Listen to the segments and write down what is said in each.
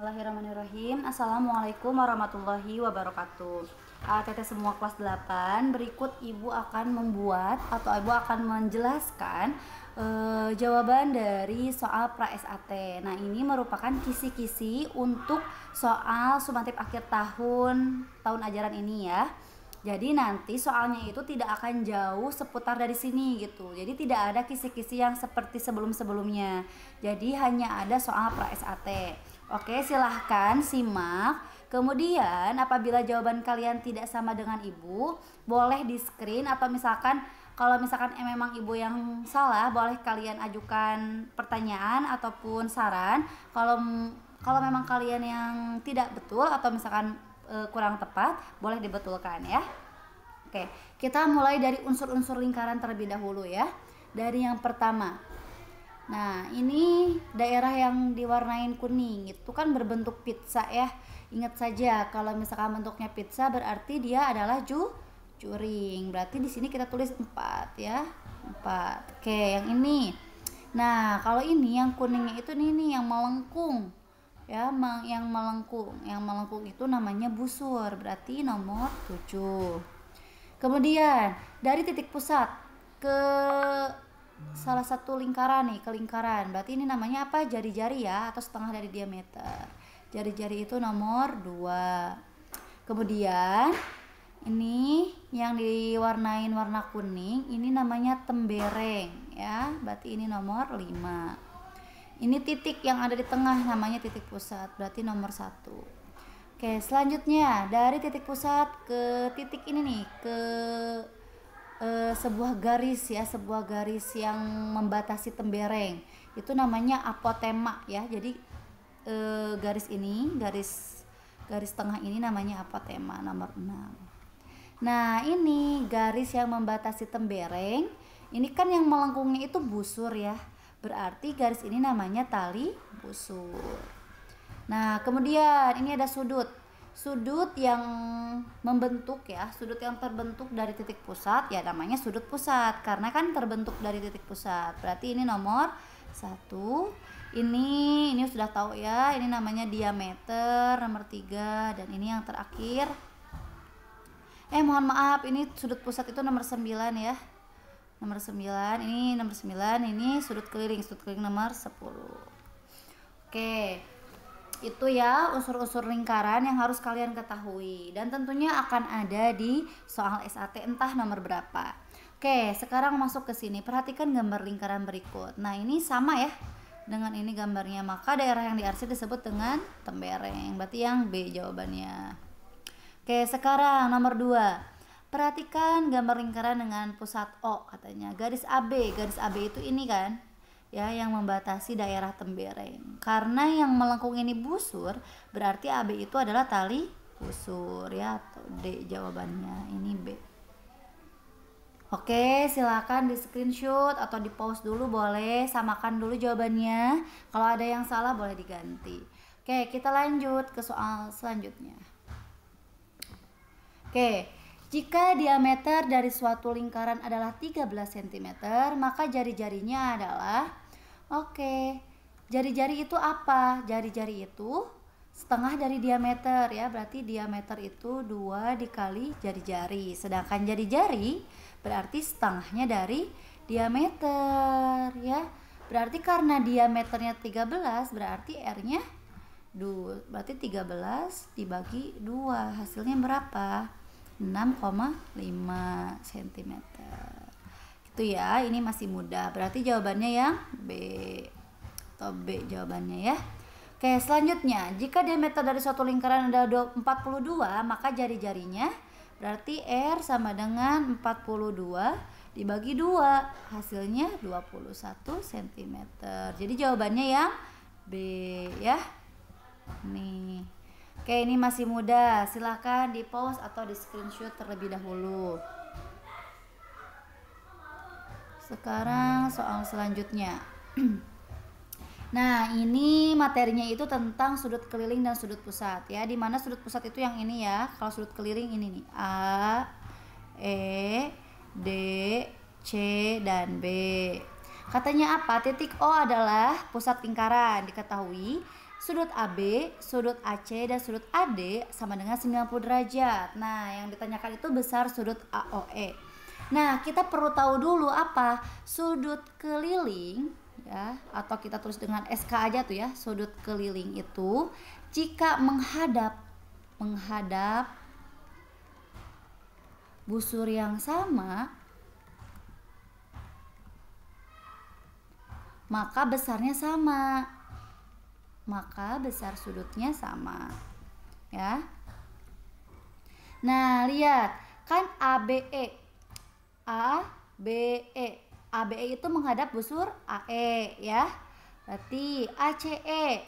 Bismillahirrahmanirrahim. Assalamualaikum warahmatullahi wabarakatuh. Teteh semua kelas 8, berikut Ibu akan membuat atau Ibu akan menjelaskan jawaban dari soal pra-SAT. Nah, ini merupakan kisi-kisi untuk soal sumatif akhir tahun ajaran ini ya. Jadi nanti soalnya itu tidak akan jauh seputar dari sini gitu. Jadi tidak ada kisi-kisi yang seperti sebelum-sebelumnya. Jadi hanya ada soal pra-SAT. Oke, silahkan simak. Kemudian apabila jawaban kalian tidak sama dengan Ibu, boleh di screen atau misalkan kalau misalkan memang Ibu yang salah, boleh kalian ajukan pertanyaan ataupun saran. Kalau memang kalian yang tidak betul atau misalkan kurang tepat, boleh dibetulkan ya. Oke, kita mulai dari unsur-unsur lingkaran terlebih dahulu ya. Dari yang pertama. Nah, ini daerah yang diwarnain kuning itu kan berbentuk pizza ya. Ingat saja kalau misalkan bentuknya pizza berarti dia adalah juring. Berarti di sini kita tulis 4 ya. 4. Oke, yang ini. Nah, kalau ini yang kuningnya itu nih yang melengkung. Ya, yang melengkung itu namanya busur, berarti nomor 7. Kemudian dari titik pusat ke salah satu lingkaran nih, ke lingkaran, berarti ini namanya apa? Jari-jari ya, atau setengah dari diameter. Jari-jari itu nomor 2. Kemudian ini yang diwarnain warna kuning, ini namanya tembereng ya, berarti ini nomor 5. Ini titik yang ada di tengah namanya titik pusat, berarti nomor 1. Oke, selanjutnya dari titik pusat ke titik ini nih, ke sebuah garis ya, sebuah garis yang membatasi tembereng. Itu namanya apotema ya. Jadi garis ini, garis tengah ini namanya apotema, nomor 6. Nah, ini garis yang membatasi tembereng. Ini kan yang melengkungnya itu busur ya. Berarti garis ini namanya tali busur. Nah, kemudian ini ada sudut. Sudut yang membentuk ya, sudut yang terbentuk dari titik pusat ya namanya sudut pusat karena kan terbentuk dari titik pusat. Berarti ini nomor 1. Ini sudah tahu ya, ini namanya diameter nomor 3 dan ini yang terakhir. Mohon maaf, ini sudut pusat itu nomor 9 ya. Nomor 9, ini nomor 9, ini sudut keliling nomor 10. Oke, itu ya unsur-unsur lingkaran yang harus kalian ketahui dan tentunya akan ada di soal SAT entah nomor berapa. Oke, sekarang masuk ke sini, perhatikan gambar lingkaran berikut. Nah, ini sama ya dengan ini gambarnya, maka daerah yang diarsir disebut dengan tembereng, berarti yang B jawabannya. Oke, sekarang nomor 2. Perhatikan gambar lingkaran dengan pusat O katanya. Garis AB itu ini kan ya yang membatasi daerah tembereng. Karena yang melengkung ini busur, berarti AB itu adalah tali busur ya, atau D jawabannya. Ini B. Oke, silakan di screenshot atau di pause dulu boleh, samakan dulu jawabannya. Kalau ada yang salah boleh diganti. Oke, kita lanjut ke soal selanjutnya. Oke. Jika diameter dari suatu lingkaran adalah 13 cm, maka jari-jarinya adalah jari-jari itu apa? Jari-jari itu setengah dari diameter ya, berarti diameter itu 2 dikali jari-jari. Sedangkan jari-jari berarti setengahnya dari diameter ya. Berarti karena diameternya 13 berarti R-nya 2. Berarti 13 dibagi 2 hasilnya berapa? 6,5 cm. Gitu ya, ini masih mudah. Berarti jawabannya yang B atau B jawabannya ya. Oke, selanjutnya, jika diameter dari suatu lingkaran ada 42, maka jari-jarinya berarti R sama dengan 42 dibagi 2. Hasilnya 21 cm. Jadi jawabannya yang B ya. Nih. Oke, ini masih mudah. Silahkan di pause atau di screenshot terlebih dahulu. Sekarang soal selanjutnya. Nah, ini materinya itu tentang sudut keliling dan sudut pusat ya. Di mana sudut pusat itu yang ini ya. Kalau sudut keliling ini nih. A, E, D, C, dan B. Katanya apa? Titik O adalah pusat lingkaran. Diketahui Sudut AB, sudut AC, dan sudut AD sama dengan 90 derajat. Nah, yang ditanyakan itu besar sudut AOE. Nah, kita perlu tahu dulu apa sudut keliling ya, atau kita tulis dengan SK aja tuh ya. Sudut keliling itu jika menghadap busur yang sama, maka besarnya sama. Maka besar sudutnya sama ya. Nah, lihat kan ABE itu menghadap busur AE ya. Berarti ACE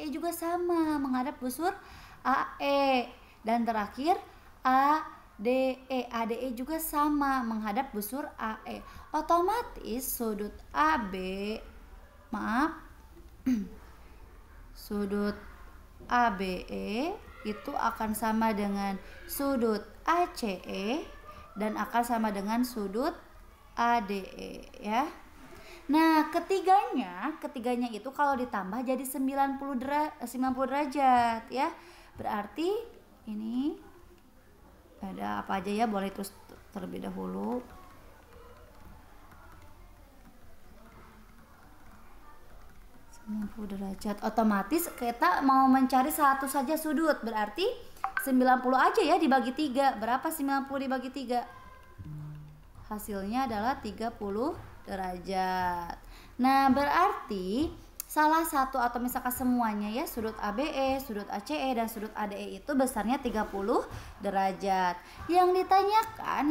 juga sama menghadap busur AE. Dan terakhir ADE juga sama menghadap busur AE. Otomatis sudut sudut ABE itu akan sama dengan sudut ACE dan akan sama dengan sudut ADE ya. Nah, ketiganya itu kalau ditambah jadi 90 derajat ya. Berarti ini ada apa aja ya, boleh terus terlebih dahulu. Derajat. Otomatis kita mau mencari satu saja sudut, berarti 90 aja ya dibagi 3. Berapa 90 dibagi 3? Hasilnya adalah 30 derajat. Nah, berarti salah satu atau misalkan semuanya ya, sudut ABE, sudut ACE, dan sudut ADE itu besarnya 30 derajat. Yang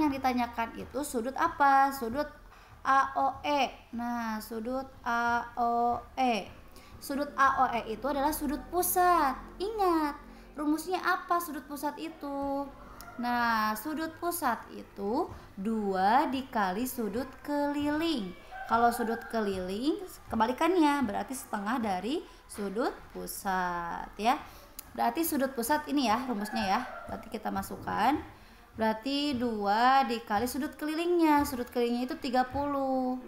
ditanyakan itu sudut apa? Sudut AOE. Nah, sudut AOE. Sudut AOE itu adalah sudut pusat. Ingat, rumusnya apa sudut pusat itu? Nah, sudut pusat itu 2 dikali sudut keliling. Kalau sudut keliling kebalikannya, berarti setengah dari sudut pusat ya. Berarti sudut pusat ini ya rumusnya ya. Berarti kita masukkan. Berarti 2 dikali sudut kelilingnya. Sudut kelilingnya itu 30.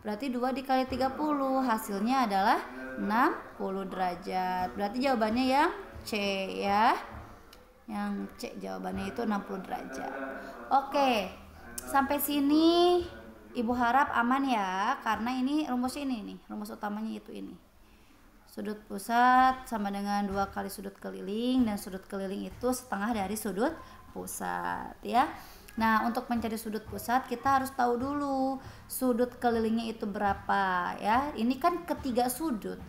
Berarti 2 dikali 30 hasilnya adalah 60 derajat. Berarti jawabannya yang C ya. Yang C jawabannya itu 60 derajat. Oke. Sampai sini Ibu harap aman ya, karena ini rumusnya ini nih. Rumus utamanya itu ini. Sudut pusat sama dengan 2 kali sudut keliling, dan sudut keliling itu setengah dari sudut pusat ya. Nah, untuk mencari sudut pusat kita harus tahu dulu sudut kelilingnya itu berapa ya. Ini kan ketiga sudut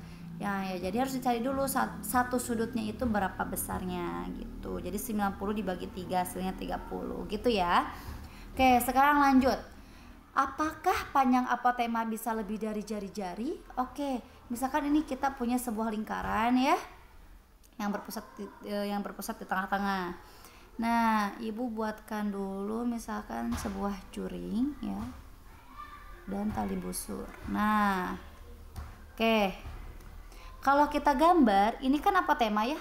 ya, jadi harus dicari dulu satu sudutnya itu berapa besarnya gitu. Jadi 90 dibagi 3 hasilnya 30 gitu ya. Oke, sekarang lanjut. Apakah panjang apotema bisa lebih dari jari-jari? Oke, misalkan ini kita punya sebuah lingkaran ya, yang berpusat di tengah-tengah. Nah, Ibu buatkan dulu misalkan sebuah juring ya, dan tali busur. Nah, oke. Kalau kita gambar, ini kan apotema ya.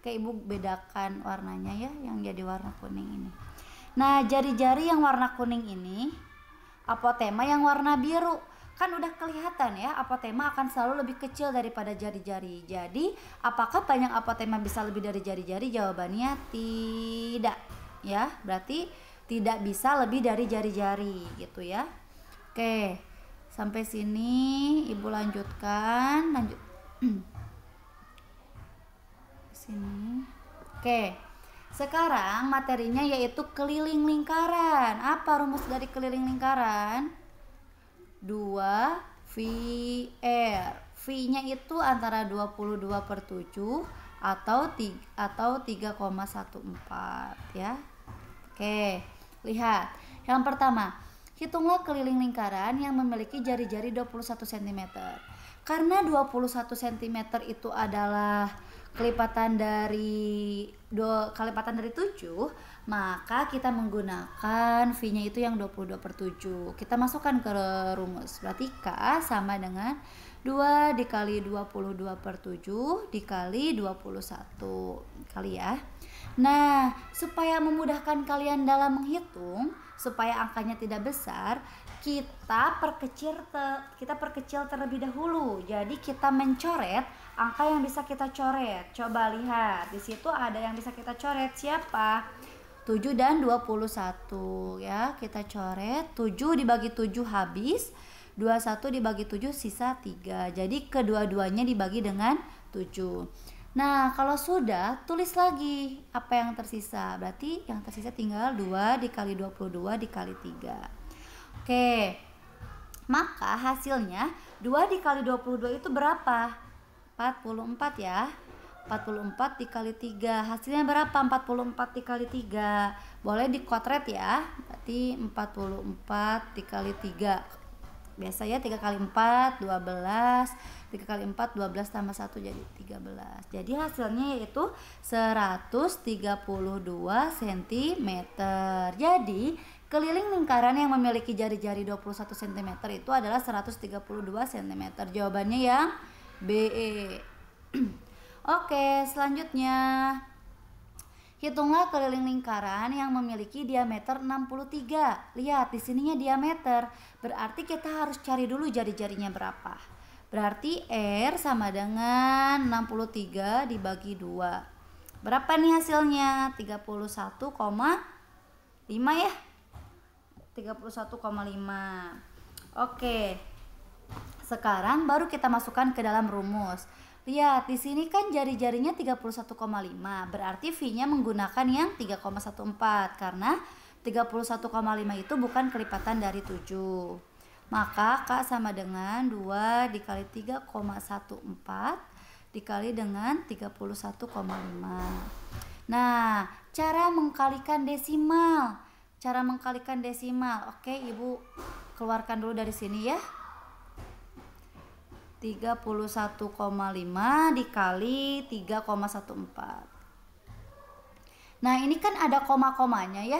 Kayak Ibu bedakan warnanya ya, yang jadi warna kuning ini. Nah, jari-jari yang warna kuning ini, apotema yang warna biru. Kan udah kelihatan ya, apotema akan selalu lebih kecil daripada jari-jari. Jadi, apakah panjang apotema bisa lebih dari jari-jari? Jawabannya tidak ya. Berarti tidak bisa lebih dari jari-jari gitu ya. Oke. Sampai sini Ibu lanjutkan, sini. Oke. Sekarang materinya yaitu keliling lingkaran. Apa rumus dari keliling lingkaran? 2 VR. V-nya itu antara 22/7 atau 3,14 ya. Oke, lihat. Yang pertama, hitunglah keliling lingkaran yang memiliki jari-jari 21 cm. Karena 21 cm itu adalah kelipatan dari 7, maka kita menggunakan V-nya itu yang 22/7. Kita masukkan ke rumus. Berarti K sama dengan 2 dikali 22 per 7 dikali 21 kali ya. Nah, supaya memudahkan kalian dalam menghitung, supaya angkanya tidak besar, kita perkecil terlebih dahulu. Jadi kita mencoret angka yang bisa kita coret. Coba lihat, di situ ada yang bisa kita coret. Siapa? 7 dan 21 ya. Kita coret. 7 dibagi 7 habis, 21 dibagi 7 sisa 3. Jadi kedua-duanya dibagi dengan 7. Nah, kalau sudah, tulis lagi apa yang tersisa. Berarti yang tersisa tinggal 2 dikali 22 dikali 3. Oke, maka hasilnya 2 dikali 22 itu berapa? 44 ya. 44 dikali 3. Hasilnya berapa? 44 dikali 3. Boleh dikotret ya. Berarti 44 dikali 3. Biasa ya, 3 kali 4 12, 3 kali 4 12 tambah 1 jadi 13. Jadi hasilnya yaitu 132 cm. Jadi keliling lingkaran yang memiliki jari-jari 21 cm itu adalah 132 cm. Jawabannya yang B. Oke, selanjutnya hitunglah keliling lingkaran yang memiliki diameter 63. Lihat di sininya diameter. Berarti kita harus cari dulu jari-jarinya berapa. Berarti R sama dengan 63 dibagi 2. Berapa nih hasilnya? 31,5 ya. 31,5. Oke. Sekarang baru kita masukkan ke dalam rumus. Lihat, di sini kan jari-jarinya 31,5. Berarti V-nya menggunakan yang 3,14 karena 31,5 itu bukan kelipatan dari 7. Maka K sama dengan 2 dikali 3,14 dikali dengan 31,5. Nah, cara mengkalikan desimal. Oke, Ibu keluarkan dulu dari sini ya. 31,5 dikali 3,14. Nah, ini kan ada koma-komanya ya.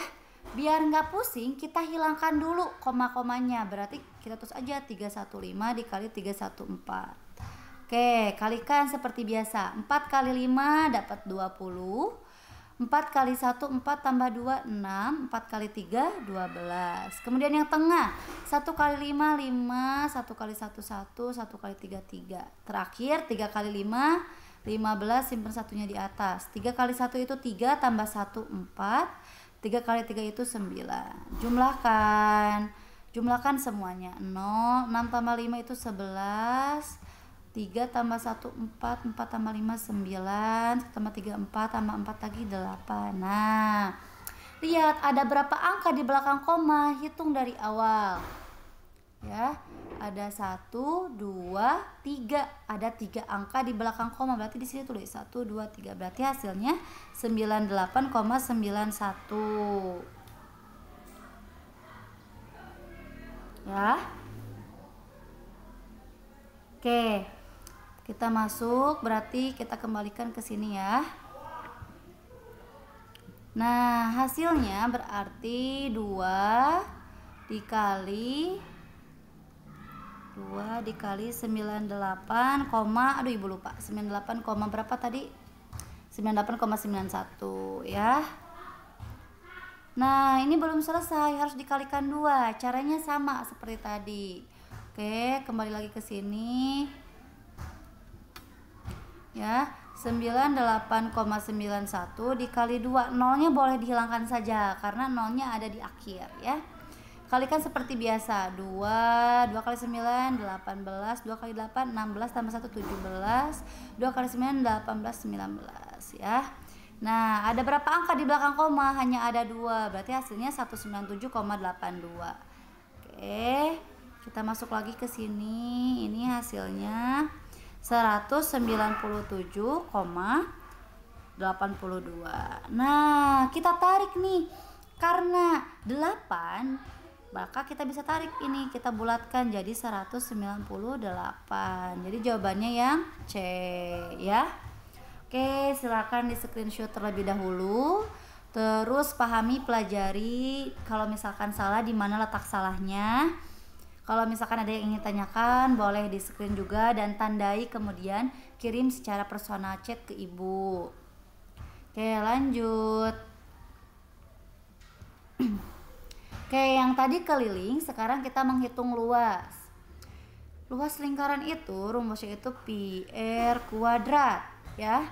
Biar nggak pusing, kita hilangkan dulu koma-komanya. Berarti kita tulis aja 315 dikali 314. Oke, kalikan seperti biasa. 4 kali 5 dapat 20. 4 kali 1 4 tambah 2 6. 4 kali 3 12. Kemudian yang tengah 1 kali 5 5. 1 kali 1 1. 1 kali 3 3. Terakhir 3 kali 5 15. Simpan satunya di atas. 3 kali 1 itu 3 tambah 1 4. 3 kali 3 itu 9. Jumlahkan semuanya. 0. 6 tambah 5 itu 11. 3 tambah 1 4, 4 tambah 5 9, 1 tambah 3 4, tambah 4 lagi 8. Nah, lihat ada berapa angka di belakang koma, hitung dari awal. Ya, ada 1 2 3, ada 3 angka di belakang koma. Berarti di sini tulis 1 2 3. Berarti hasilnya 98,91. Ya. Oke. Kita masuk, berarti kita kembalikan ke sini ya. Nah, hasilnya berarti 2 dikali 98, aduh Ibu lupa. 98, berapa tadi? 98,91 ya. Nah, ini belum selesai, harus dikalikan 2. Caranya sama seperti tadi. Oke, kembali lagi ke sini. Ya, 98,91 dikali 2. Nolnya boleh dihilangkan saja karena nolnya ada di akhir ya. Kalikan seperti biasa. 2 kali 9 18, 2 kali 8 16 tambah 1 17, 2 kali 9 18 19 ya. Nah, ada berapa angka di belakang koma? Hanya ada 2. Berarti hasilnya 197,82. Oke. Kita masuk lagi ke sini. Ini hasilnya 197,82. Nah, kita tarik nih. Karena 8, maka kita bisa tarik ini. Kita bulatkan jadi 198. Jadi jawabannya yang C ya. Oke, silakan di screenshot terlebih dahulu. Terus pahami, pelajari. Kalau misalkan salah, di mana letak salahnya. Kalau misalkan ada yang ingin tanyakan, boleh di screen juga dan tandai, kemudian kirim secara personal chat ke Ibu. Oke, lanjut. Oke, yang tadi keliling, sekarang kita menghitung luas. Luas lingkaran itu rumusnya itu pi r kuadrat ya.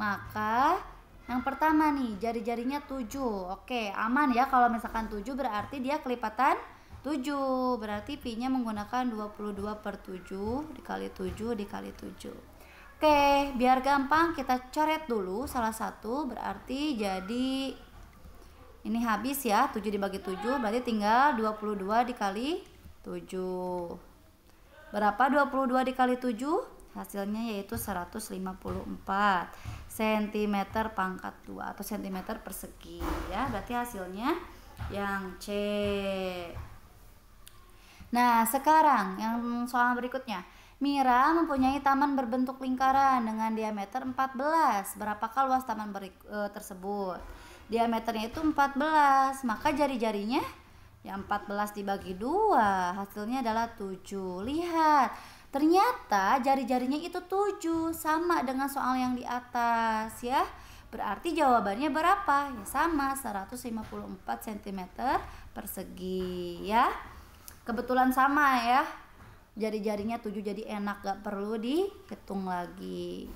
Maka yang pertama nih, jari-jarinya 7. Oke, aman ya, kalau misalkan 7 berarti dia kelipatan 7. Berarti pi-nya menggunakan 22/7 dikali 7 dikali 7. Oke, biar gampang kita coret dulu salah satu, berarti jadi ini habis ya, 7 dibagi 7 berarti tinggal 22 dikali 7. Berapa 22 dikali 7? Hasilnya yaitu 154 cm pangkat 2 atau cm persegi ya. Berarti hasilnya yang C. Nah, sekarang yang soal berikutnya. Mira mempunyai taman berbentuk lingkaran dengan diameter 14. Berapakah luas taman tersebut? Diameternya itu 14, maka jari-jarinya ya 14 dibagi 2, hasilnya adalah 7. Lihat, ternyata jari-jarinya itu 7, sama dengan soal yang di atas ya. Berarti jawabannya berapa? Ya sama, 154 cm persegi ya. Kebetulan sama ya, jari-jarinya 7, jadi enak, gak perlu dihitung lagi.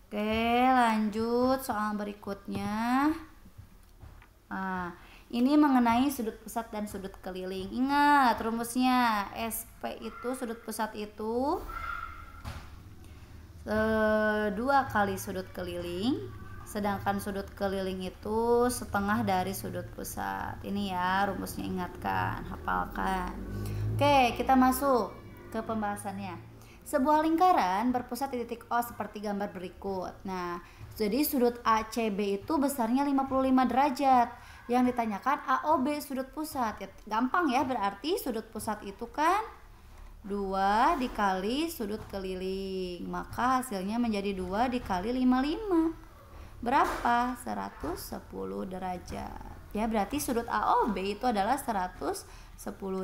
Oke, lanjut soal berikutnya. Nah, ini mengenai sudut pusat dan sudut keliling. Ingat rumusnya, SP itu sudut pusat itu 2 kali sudut keliling, sedangkan sudut keliling itu setengah dari sudut pusat. Ini ya rumusnya, ingatkan, hafalkan. Oke, kita masuk ke pembahasannya. Sebuah lingkaran berpusat di titik O seperti gambar berikut. Nah, jadi sudut ACB itu besarnya 55 derajat. Yang ditanyakan AOB sudut pusat. Ya, gampang ya, berarti sudut pusat itu kan 2 dikali sudut keliling. Maka hasilnya menjadi 2 dikali 55. Berapa? 110 derajat. Ya, berarti sudut AOB itu adalah 110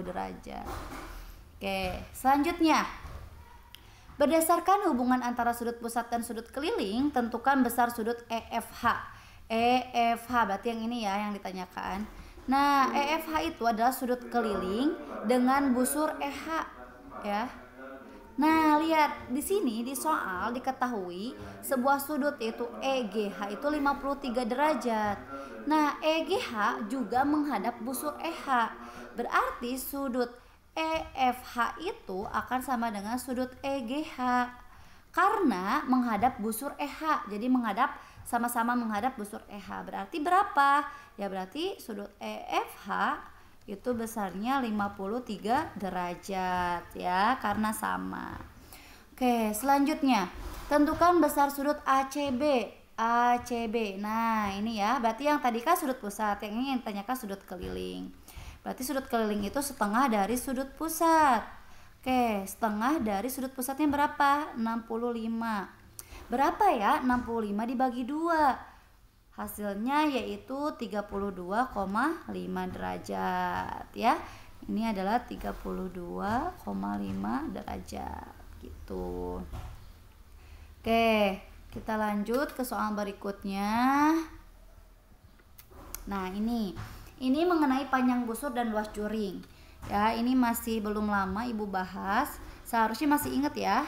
derajat. Oke, selanjutnya. Berdasarkan hubungan antara sudut pusat dan sudut keliling, tentukan besar sudut EFH. EFH berarti yang ini ya yang ditanyakan. Nah, EFH itu adalah sudut keliling dengan busur EH ya. Nah, lihat di sini di soal diketahui sebuah sudut yaitu EGH itu 53 derajat. Nah, EGH juga menghadap busur EH. Berarti sudut EFH itu akan sama dengan sudut EGH karena menghadap busur EH. Jadi sama-sama menghadap busur EH. Berarti berapa? Ya berarti sudut EFH itu besarnya 53 derajat ya, karena sama. Oke, selanjutnya tentukan besar sudut ACB. ACB. Nah, ini ya, berarti yang tadi kan sudut pusat, yang ini yang ditanyakan sudut keliling. Berarti sudut keliling itu setengah dari sudut pusat. Oke, setengah dari sudut pusatnya berapa? 65. Berapa ya 65 dibagi 2? Hasilnya yaitu 32,5 derajat ya. Ini adalah 32,5 derajat gitu. Oke, kita lanjut ke soal berikutnya. Nah, ini mengenai panjang busur dan luas juring. Ya, ini masih belum lama Ibu bahas. Seharusnya masih ingat ya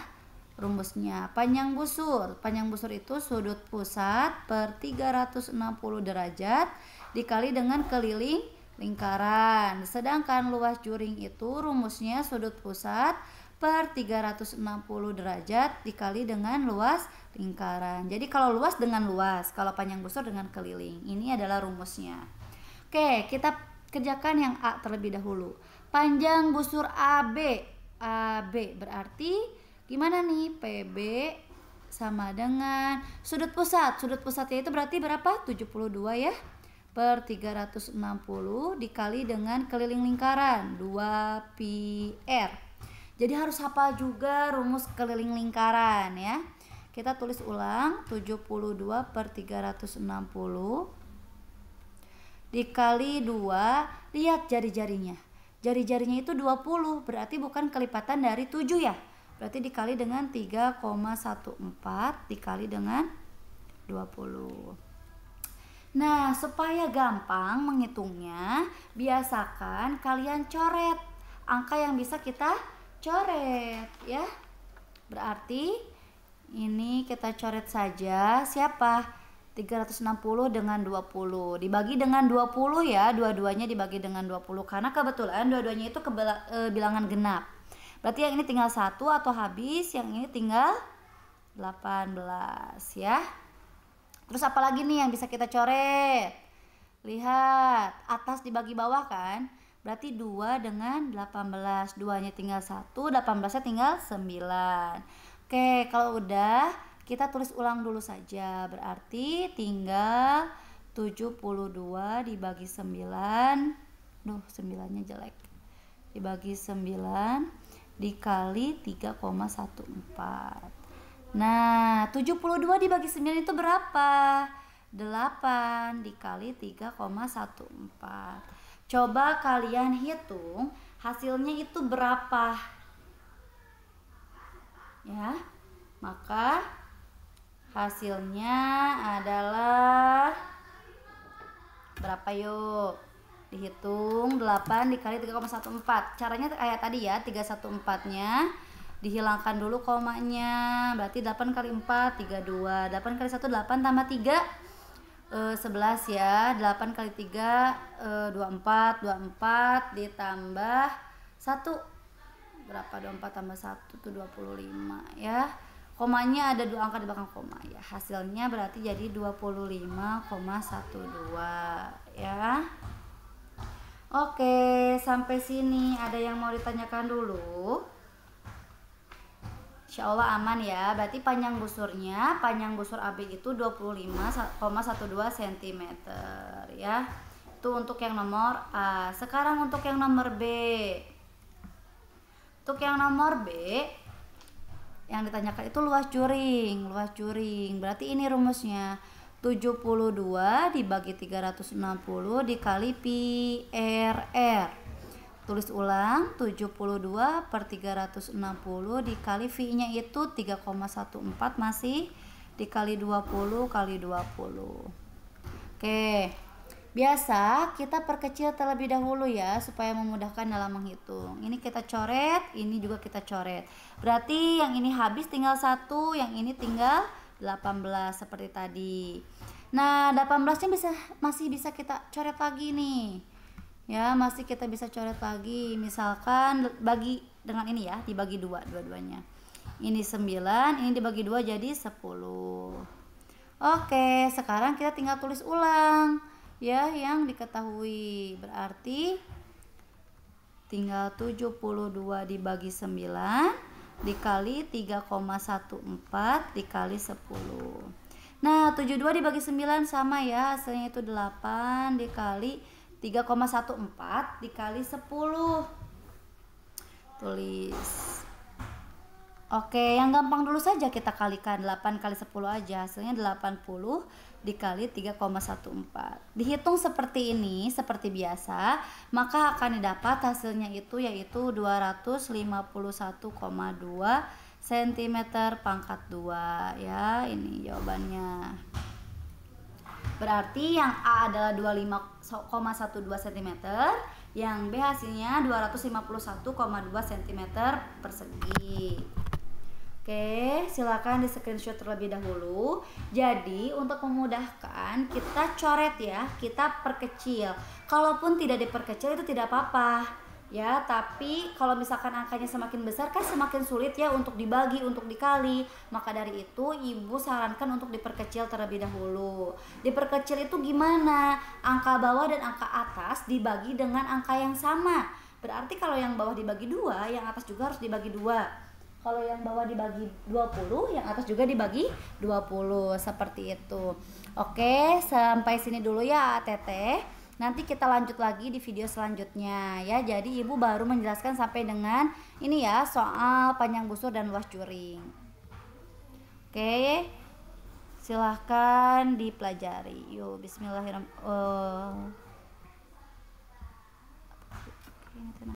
rumusnya. Panjang busur itu sudut pusat per 360 derajat dikali dengan keliling lingkaran. Sedangkan luas juring itu rumusnya sudut pusat per 360 derajat dikali dengan luas lingkaran. Jadi kalau luas dengan luas, kalau panjang busur dengan keliling. Ini adalah rumusnya. Oke, kita kerjakan yang A terlebih dahulu. Panjang busur AB. AB berarti gimana nih? PB sama dengan sudut pusat. Sudut pusatnya itu berarti berapa? 72 ya. Per 360 dikali dengan keliling lingkaran 2 pi R. Jadi harus hafal juga rumus keliling lingkaran ya. Kita tulis ulang, 72 per 360 dikali 2, lihat jari-jarinya. jari-jarinya itu 20, berarti bukan kelipatan dari 7 ya. Berarti dikali dengan 3,14 dikali dengan 20. Nah, supaya gampang menghitungnya, biasakan kalian coret angka yang bisa kita coret ya. Berarti ini kita coret saja siapa? 360 dengan 20 dibagi dengan 20 ya, dua-duanya dibagi dengan 20 karena kebetulan dua-duanya itu bilangan genap. Berarti yang ini tinggal 1 atau habis, yang ini tinggal 18 ya. Terus apa lagi nih yang bisa kita coret? Lihat, atas dibagi bawah kan? Berarti 2 dengan 18. 2-nya tinggal 1, 18-nya tinggal 9. Oke, kalau udah kita tulis ulang dulu saja. Berarti tinggal 72 dibagi 9. 9-nya jelek. Dibagi 9 dikali 3,14. Nah, 72 dibagi 9 itu berapa? 8 dikali 3,14. Coba kalian hitung hasilnya itu berapa? Ya. Maka hasilnya adalah berapa yuk? Dihitung 8 dikali 3,14. Caranya kayak tadi ya, 314-nya dihilangkan dulu komanya, berarti 8 kali 4 32, 8 kali 1 8 tambah 3 11 ya, 8 kali 3 24 ditambah 1 berapa? 24 tambah 1 tuh 25 ya, komanya ada 2 angka di belakang koma ya, hasilnya berarti jadi 25,12 ya. Oke, sampai sini ada yang mau ditanyakan dulu? Insya Allah aman ya. Berarti panjang busur AB itu 25,12 cm ya. Itu untuk yang nomor A. Sekarang untuk yang nomor B. Untuk yang nomor B yang ditanyakan itu luas juring. Berarti ini rumusnya 72 dibagi 360 dikali pi RR. Tulis ulang, 72 per 360 dikali V-nya itu 3,14 masih dikali 20 kali 20. Oke, biasa kita perkecil terlebih dahulu ya supaya memudahkan dalam menghitung. Ini kita coret, ini juga kita coret. Berarti yang ini habis tinggal 1, yang ini tinggal 18 seperti tadi. Nah, 18-nya masih bisa kita coret lagi nih. Ya, masih kita bisa coret lagi. Misalkan bagi dengan ini ya, dibagi 2 dua-duanya. Ini 9, ini dibagi 2 jadi 10. Oke, sekarang kita tinggal tulis ulang ya yang diketahui. Berarti tinggal 72 dibagi 9 dikali 3,14 dikali 10. Nah, 72 dibagi 9 sama ya, hasilnya itu 8 dikali 3,14 dikali 10. Tulis. Oke, yang gampang dulu saja kita kalikan 8 kali 10 aja, hasilnya 80 dikali 3,14. Dihitung seperti ini, seperti biasa, maka akan didapat hasilnya itu yaitu 251,2 cm pangkat 2 ya. Ini jawabannya. Berarti yang A adalah 25,12 cm, yang B hasilnya 251,2 cm persegi. Oke, silakan di screenshot terlebih dahulu. Jadi untuk memudahkan kita coret ya, kita perkecil. Kalaupun tidak diperkecil itu tidak apa-apa ya, tapi kalau misalkan angkanya semakin besar kan semakin sulit ya untuk dibagi, untuk dikali. Maka dari itu ibu sarankan untuk diperkecil terlebih dahulu. Diperkecil itu gimana? Angka bawah dan angka atas dibagi dengan angka yang sama. Berarti kalau yang bawah dibagi 2, yang atas juga harus dibagi 2. Kalau yang bawah dibagi 20, yang atas juga dibagi 20, seperti itu. Oke, sampai sini dulu ya Teteh. Nanti kita lanjut lagi di video selanjutnya ya. Jadi ibu baru menjelaskan sampai dengan ini ya, soal panjang busur dan luas juring. Oke, silahkan dipelajari. Yuk, bismillahirrahmanirrahim.